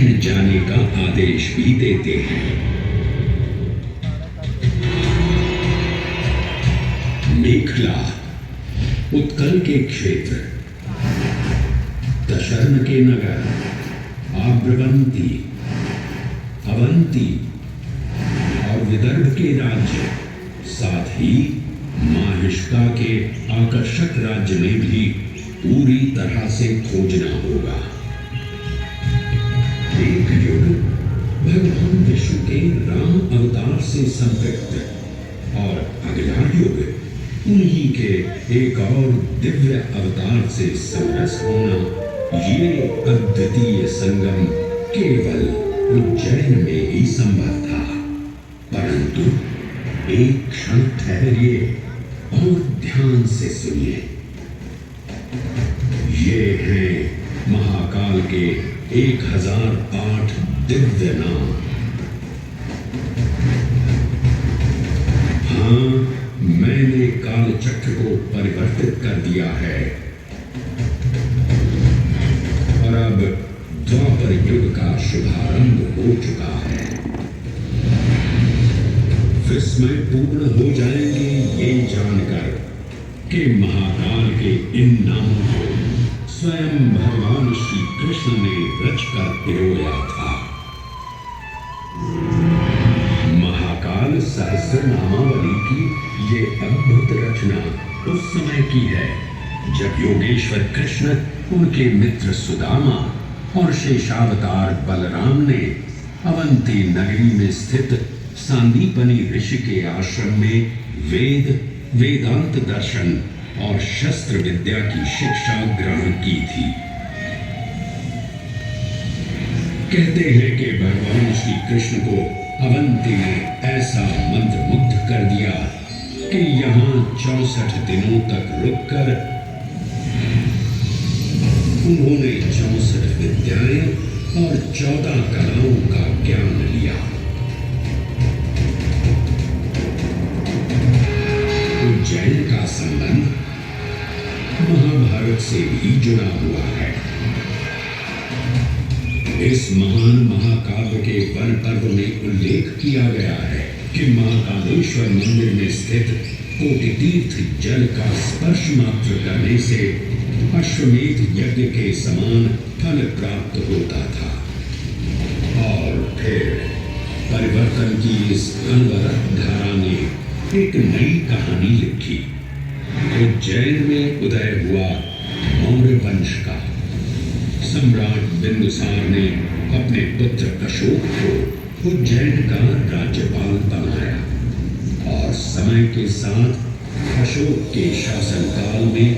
उज्जैन जाने का आदेश भी देते हैं। मेखला उत्कल के क्षेत्र, दशर्न के नगर, आर्ब्रवंती, अवंती और विदर्भ के राज्य, साथ ही माहिष्का के आकर्षक राज्य में भी पूरी तरह से खोजना होगा। एक युग भगवान विष्णु के राम अवतार से संपृक्त और अगला युग उन्हीं के एक और दिव्य अवतार से समरस होना, ये अद्वितीय संगम केवल उज्जैन में ही संभव था। परंतु एक क्षण ठहरिए और ध्यान से सुनिए। ये हैं महाकाल के 1008 दिव्य नाम। हाँ, मैंने काल चक्र को परिवर्तित कर दिया है और अब द्वापर युग का शुभारंभ हो चुका है। विस्मय पूर्ण हो जाएंगे ये जानकर कि महाकाल के इन नामों को स्वयं भगवान श्री कृष्ण ने रचकर पिरोया था। महाकाल सहस्रनामावली की ये अद्भुत रचना उस समय की है जब योगेश्वर कृष्ण, उनके मित्र सुदामा और शेषावतार बलराम ने अवंती नगरी में स्थित सांदीपनी ऋषि के आश्रम में वेदांत दर्शन और शस्त्र विद्या की शिक्षा ग्रहण की थी। कहते हैं कि भगवान श्री कृष्ण को अवंती ने ऐसा मंत्रमुग्ध कर दिया कि यहाँ 64 दिनों तक रुककर उन्होंने 64 विद्याएं और 14 कलाओं का ज्ञान लिया। उज्जैन का संबंध महाभारत से भी जुड़ा हुआ है। इस महान महाकाव्य के वन पर्व में उल्लेख किया गया है कि महाकालेश्वर मंदिर में स्थित कोटि तीर्थ जल का स्पर्श मात्र करने से अश्वमेध यज्ञ के समान फल प्राप्त होता था। और फिर परिवर्तन की इस अनवरत धारा ने एक नई कहानी लिखी। उज्जैन में उदय हुआ मौर्य वंश का। सम्राट बिंदुसार ने अपने पुत्र अशोक को उज्जैन का राज्यपाल बनाया और समय के साथ अशोक के शासनकाल में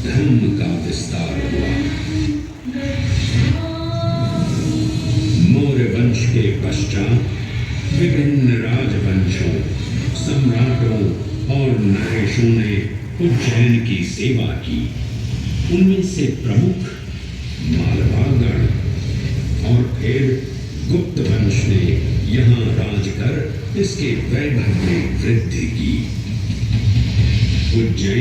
धर्म का विस्तार हुआ। मौर्य वंश के पश्चात विभिन्न राजवंशों, सम्राटों और नरेशों ने उज्जैन की सेवा की। उनमें से प्रमुख मालवागण और फिर गुप्त वंश ने यहाँ राज कर इसके वैभव में वृद्धि की। उज्जैन